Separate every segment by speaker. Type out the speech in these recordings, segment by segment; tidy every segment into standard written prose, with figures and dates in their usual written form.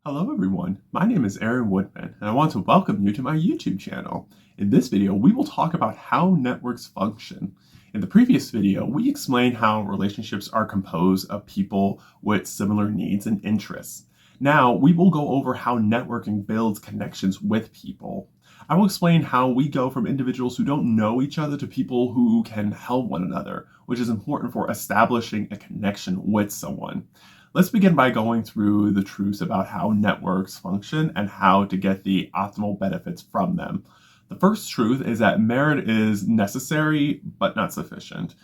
Speaker 1: Hello everyone, my name is Woodman, and I want to welcome you to my YouTube channel. In this video, we will talk about how networks function. In the previous video, we explained how relationships are composed of people with similar needs and interests. Now, we will go over how networking builds connections with people. I will explain how we go from individuals who don't know each other to people who can help one another, which is important for establishing a connection with someone. Let's begin by going through the truths about how networks function and how to get the optimal benefits from them. The first truth is that merit is necessary but not sufficient.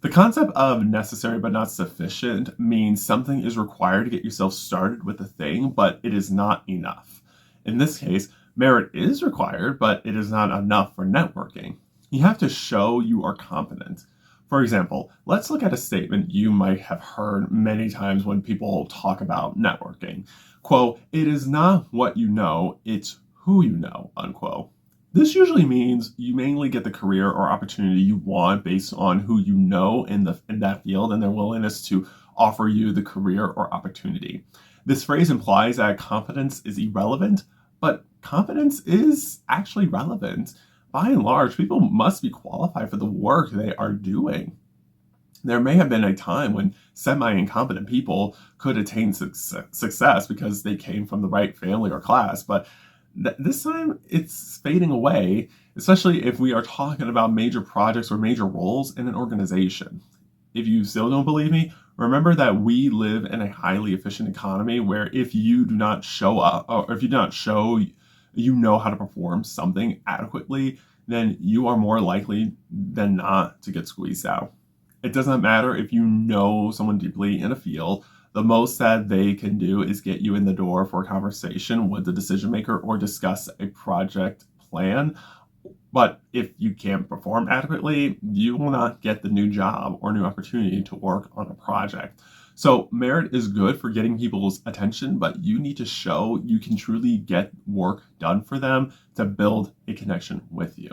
Speaker 1: The concept of necessary but not sufficient means something is required to get yourself started with a thing, but it is not enough. In this case, merit is required, but it is not enough for networking. You have to show you are competent. For example, let's look at a statement you might have heard many times when people talk about networking. Quote, "It is not what you know, it's who you know," unquote. This usually means you mainly get the career or opportunity you want based on who you know in that field and their willingness to offer you the career or opportunity. This phrase implies that competence is irrelevant, but competence is actually relevant. By and large, people must be qualified for the work they are doing. There may have been a time when semi-incompetent people could attain success because they came from the right family or class, but this time it's fading away, especially if we are talking about major projects or major roles in an organization. If you still don't believe me, remember that we live in a highly efficient economy where if you do not show up, or if you do not show you know how to perform something adequately, then you are more likely than not to get squeezed out. It does not matter if you know someone deeply in a field. The most that they can do is get you in the door for a conversation with the decision maker or discuss a project plan. But if you can't perform adequately, you will not get the new job or new opportunity to work on a project. So merit is good for getting people's attention, but you need to show you can truly get work done for them to build a connection with you.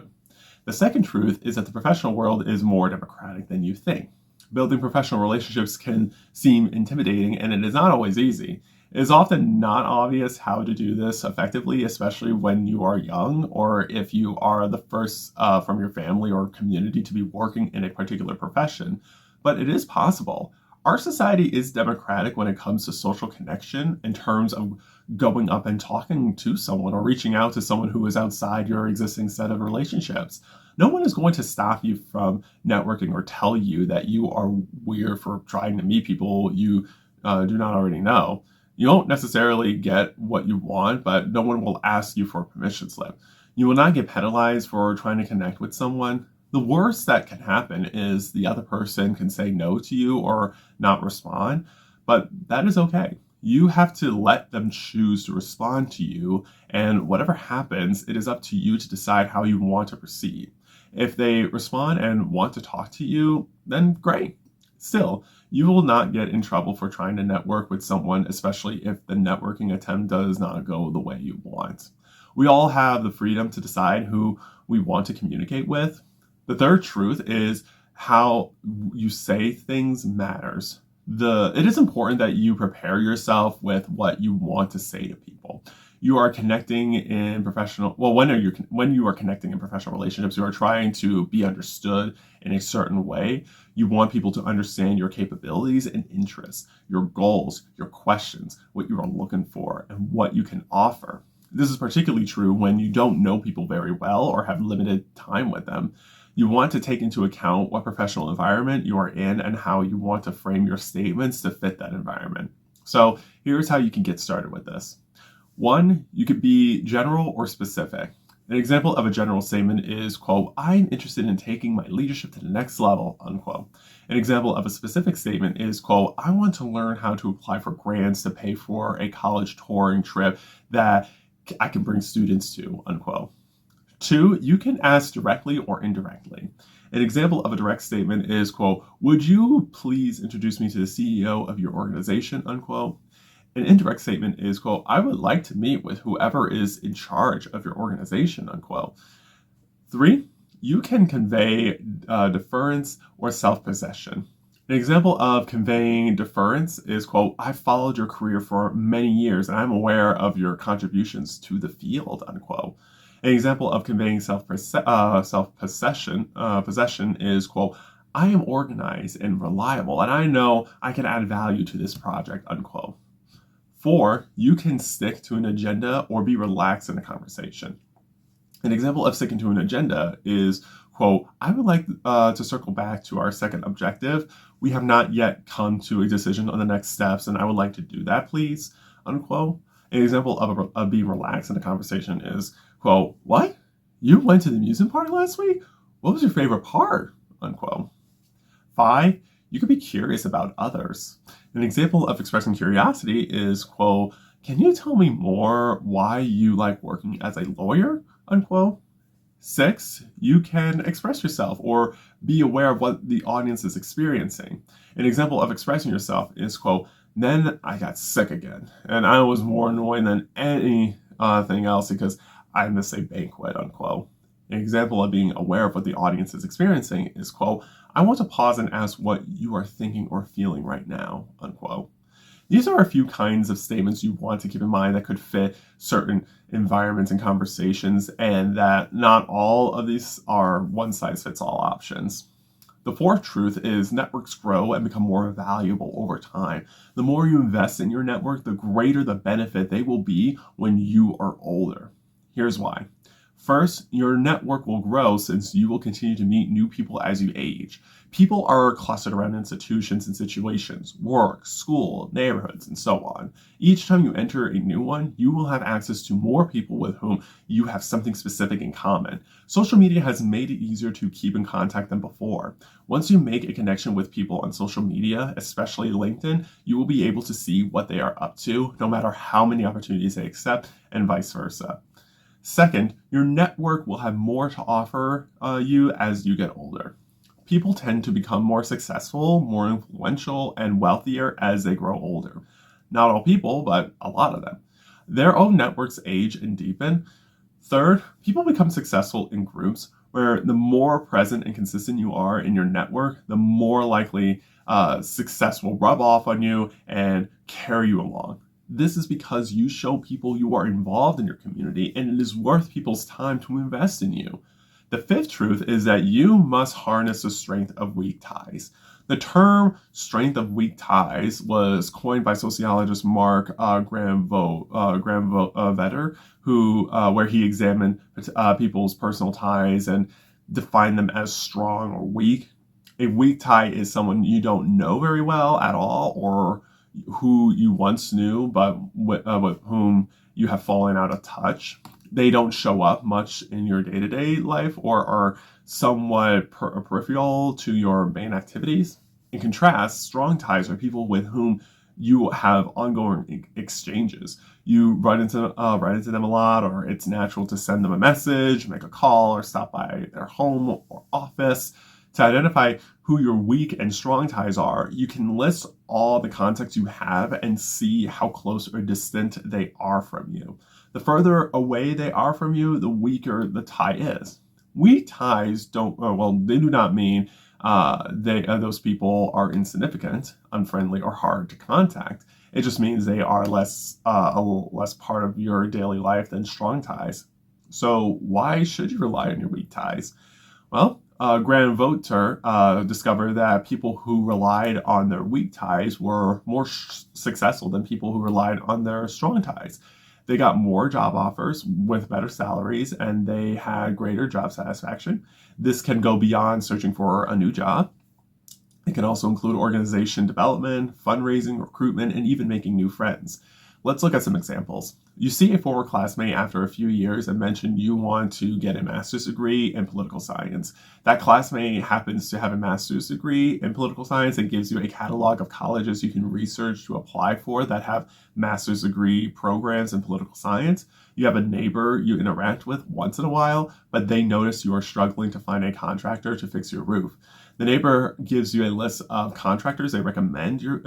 Speaker 1: The second truth is that the professional world is more democratic than you think. Building professional relationships can seem intimidating, and it is not always easy. It is often not obvious how to do this effectively, especially when you are young or if you are the first from your family or community to be working in a particular profession. But it is possible. Our society is democratic when it comes to social connection in terms of going up and talking to someone or reaching out to someone who is outside your existing set of relationships. No one is going to stop you from networking or tell you that you are weird for trying to meet people you do not already know. You won't necessarily get what you want, but no one will ask you for a permission slip. You will not get penalized for trying to connect with someone. The worst that can happen is the other person can say no to you or not respond, but that is okay. You have to let them choose to respond to you, and whatever happens, it is up to you to decide how you want to proceed. If they respond and want to talk to you, then great. Still, you will not get in trouble for trying to network with someone, especially if the networking attempt does not go the way you want. We all have the freedom to decide who we want to communicate with. The third truth is how you say things matters. It is important that you prepare yourself with what you want to say to people. You are connecting in when you are connecting in professional relationships, you are trying to be understood in a certain way. You want people to understand your capabilities and interests, your goals, your questions, what you are looking for, and what you can offer. This is particularly true when you don't know people very well or have limited time with them. You want to take into account what professional environment you are in and how you want to frame your statements to fit that environment. So here's how you can get started with this. One, you could be general or specific. An example of a general statement is, quote, "I'm interested in taking my leadership to the next level," unquote. An example of a specific statement is, quote, "I want to learn how to apply for grants to pay for a college touring trip that I can bring students to," unquote. Two, you can ask directly or indirectly. An example of a direct statement is, quote, "Would you please introduce me to the CEO of your organization," unquote. An indirect statement is, quote, "I would like to meet with whoever is in charge of your organization," unquote. Three, you can convey deference or self-possession. An example of conveying deference is, quote, "I've followed your career for many years and I'm aware of your contributions to the field," unquote. An example of conveying possession is, quote, "I am organized and reliable and I know I can add value to this project," unquote. 4, you can stick to an agenda or be relaxed in a conversation. An example of sticking to an agenda is, quote, "I would like to circle back to our second objective. We have not yet come to a decision on the next steps, and I would like to do that, please," unquote. An example of being relaxed in a conversation is, quote, "What? You went to the amusement park last week? What was your favorite part?" unquote. 5, you can be curious about others. An example of expressing curiosity is, quote, "Can you tell me more why you like working as a lawyer?" unquote. 6, you can express yourself or be aware of what the audience is experiencing. An example of expressing yourself is, quote, "Then I got sick again, and I was more annoying than anything else because I missed a banquet," unquote. An example of being aware of what the audience is experiencing is, quote, "I want to pause and ask what you are thinking or feeling right now," unquote. These are a few kinds of statements you want to keep in mind that could fit certain environments and conversations, and that not all of these are one-size-fits-all options. The fourth truth is networks grow and become more valuable over time. The more you invest in your network, the greater the benefit they will be when you are older. Here's why. First, your network will grow since you will continue to meet new people as you age. People are clustered around institutions and situations, work, school, neighborhoods, and so on. Each time you enter a new one, you will have access to more people with whom you have something specific in common. Social media has made it easier to keep in contact than before. Once you make a connection with people on social media, especially LinkedIn, you will be able to see what they are up to, no matter how many opportunities they accept, and vice versa. Second, your network will have more to offer you as you get older. People tend to become more successful, more influential, and wealthier as they grow older. Not all people, but a lot of them. Their own networks age and deepen. Third, people become successful in groups where the more present and consistent you are in your network, the more likely success will rub off on you and carry you along. This is because you show people you are involved in your community and it is worth people's time to invest in you. The fifth truth is that you must harness the strength of weak ties. The term strength of weak ties was coined by sociologist Mark Vetter, where he examined people's personal ties and defined them as strong or weak. A weak tie is someone you don't know very well at all, or who you once knew but with whom you have fallen out of touch. They don't show up much in your day-to-day life or are somewhat peripheral to your main activities. In contrast, strong ties are people with whom you have ongoing exchanges. You run into them a lot, or it's natural to send them a message, make a call, or stop by their home or office. To identify who your weak and strong ties are, you can list all the contacts you have and see how close or distant they are from you. The further away they are from you, the weaker the tie is. Weak ties they do not mean those people are insignificant, unfriendly, or hard to contact. It just means they are a little less part of your daily life than strong ties. So why should you rely on your weak ties? Well, Graham Voter discovered that people who relied on their weak ties were more successful than people who relied on their strong ties. They got more job offers with better salaries, and they had greater job satisfaction. This can go beyond searching for a new job. It can also include organization development, fundraising, recruitment, and even making new friends. Let's look at some examples. You see a former classmate after a few years and mention you want to get a master's degree in political science. That classmate happens to have a master's degree in political science and gives you a catalog of colleges you can research to apply for that have master's degree programs in political science. You have a neighbor you interact with once in a while, but they notice you are struggling to find a contractor to fix your roof. The neighbor gives you a list of contractors they recommend you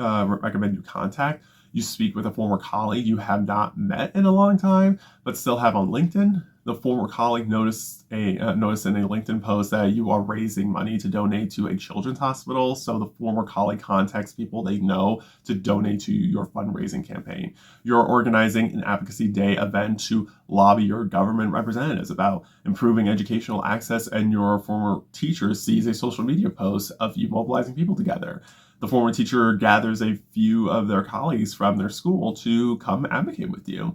Speaker 1: contact. You speak with a former colleague you have not met in a long time, but still have on LinkedIn. The former colleague noticed in a LinkedIn post that you are raising money to donate to a children's hospital. So the former colleague contacts people they know to donate to your fundraising campaign. You're organizing an advocacy day event to lobby your government representatives about improving educational access, and your former teacher sees a social media post of you mobilizing people together. The former teacher gathers a few of their colleagues from their school to come advocate with you.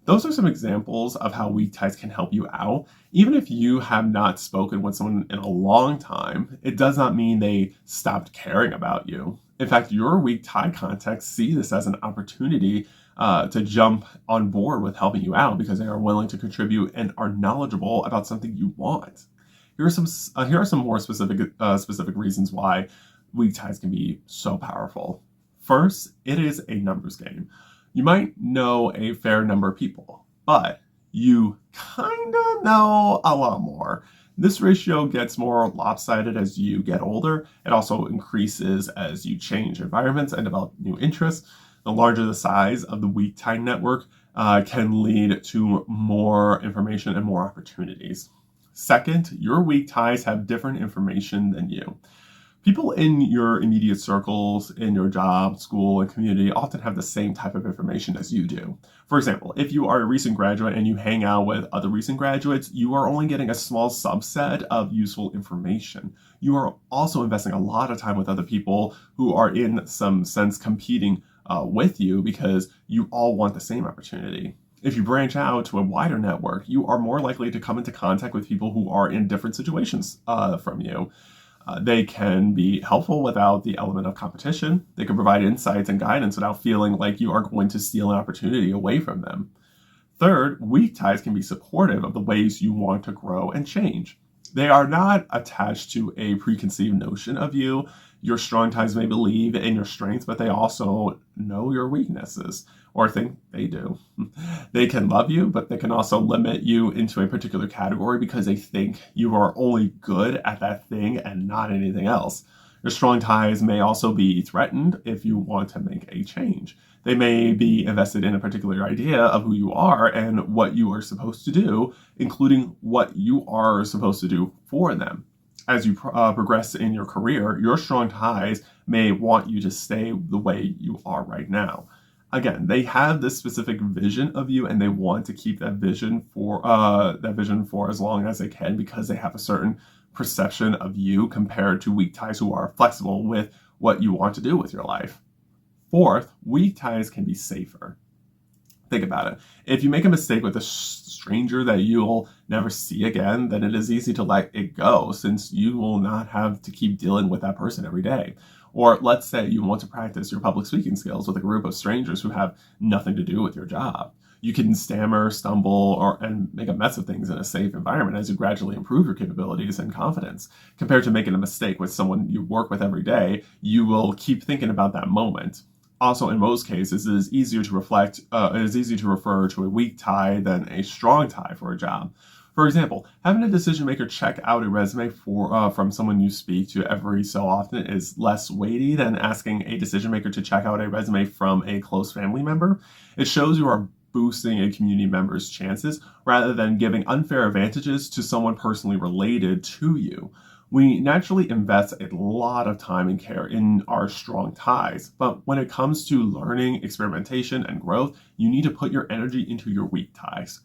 Speaker 1: Those are some examples of how weak ties can help you out. Even if you have not spoken with someone in a long time, it does not mean they stopped caring about you. In fact, your weak tie contacts see this as an opportunity to jump on board with helping you out because they are willing to contribute and are knowledgeable about something you want. Here are some more specific reasons why weak ties can be so powerful. First, it is a numbers game. You might know a fair number of people, but you kind of know a lot more. This ratio gets more lopsided as you get older. It also increases as you change environments and develop new interests. The larger the size of the weak tie network can lead to more information and more opportunities. Second, your weak ties have different information than you. People in your immediate circles, in your job, school, and community often have the same type of information as you do. For example, if you are a recent graduate and you hang out with other recent graduates, you are only getting a small subset of useful information. You are also investing a lot of time with other people who are in some sense competing with you because you all want the same opportunity. If you branch out to a wider network, you are more likely to come into contact with people who are in different situations from you. They can be helpful without the element of competition. They can provide insights and guidance without feeling like you are going to steal an opportunity away from them. Third, weak ties can be supportive of the ways you want to grow and change. They are not attached to a preconceived notion of you. Your strong ties may believe in your strengths, but they also know your weaknesses, or think they do. They can love you, but they can also limit you into a particular category because they think you are only good at that thing and not anything else. Your strong ties may also be threatened if you want to make a change. They may be invested in a particular idea of who you are and what you are supposed to do, including what you are supposed to do for them. As you progress in your career, your strong ties may want you to stay the way you are right now. Again, they have this specific vision of you, and they want to keep that vision for as long as they can because they have a certain perception of you compared to weak ties who are flexible with what you want to do with your life. Fourth, weak ties can be safer. Think about it. If you make a mistake with a stranger that you'll never see again, then it is easy to let it go since you will not have to keep dealing with that person every day. Or let's say you want to practice your public speaking skills with a group of strangers who have nothing to do with your job. You can stammer, stumble, and make a mess of things in a safe environment as you gradually improve your capabilities and confidence. Compared to making a mistake with someone you work with every day, you will keep thinking about that moment. Also, in most cases, it is easier to refer to a weak tie than a strong tie for a job. For example, having a decision maker check out a resume from someone you speak to every so often is less weighty than asking a decision maker to check out a resume from a close family member. It shows you are boosting a community member's chances rather than giving unfair advantages to someone personally related to you. We naturally invest a lot of time and care in our strong ties, but when it comes to learning, experimentation, and growth, you need to put your energy into your weak ties.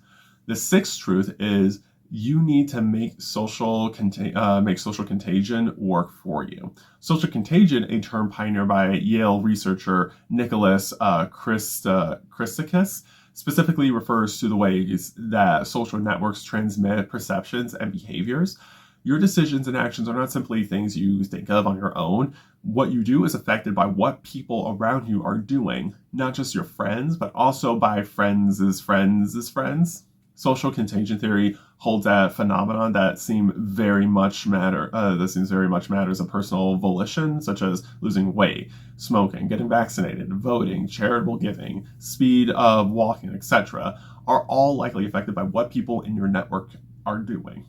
Speaker 1: The sixth truth is you need to make social contagion work for you. Social contagion, a term pioneered by Yale researcher Nicholas Christakis, specifically refers to the ways that social networks transmit perceptions and behaviors. Your decisions and actions are not simply things you think of on your own. What you do is affected by what people around you are doing, not just your friends, but also by friends' friends' friends. Social contagion theory holds that phenomenon that seems very much matters of personal volition, such as losing weight, smoking, getting vaccinated, voting, charitable giving, speed of walking, etc., are all likely affected by what people in your network are doing.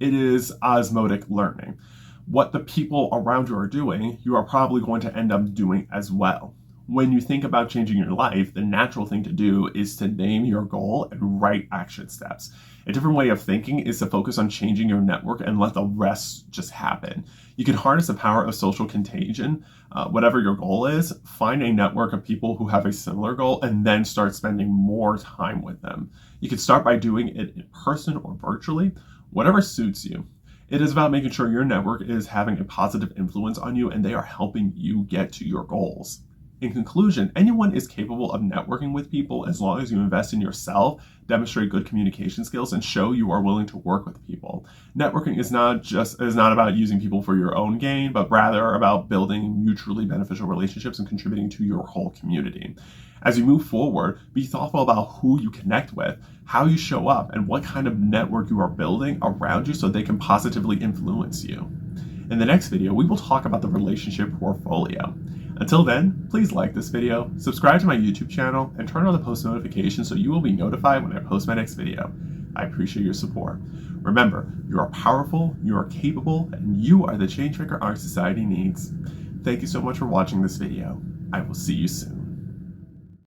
Speaker 1: It is osmotic learning. What the people around you are doing, you are probably going to end up doing as well. When you think about changing your life, the natural thing to do is to name your goal and write action steps. A different way of thinking is to focus on changing your network and let the rest just happen. You can harness the power of social contagion. Whatever your goal is, find a network of people who have a similar goal and then start spending more time with them. You can start by doing it in person or virtually, whatever suits you. It is about making sure your network is having a positive influence on you and they are helping you get to your goals. In conclusion, anyone is capable of networking with people as long as you invest in yourself, demonstrate good communication skills, and show you are willing to work with people. Networking is not about using people for your own gain, but rather about building mutually beneficial relationships and contributing to your whole community. As you move forward, be thoughtful about who you connect with, how you show up, and what kind of network you are building around you so they can positively influence you. In the next video, we will talk about the relationship portfolio. Until then, please like this video, subscribe to my YouTube channel, and turn on the post notifications so you will be notified when I post my next video. I appreciate your support. Remember, you are powerful, you are capable, and you are the change maker our society needs. Thank you so much for watching this video. I will see you soon.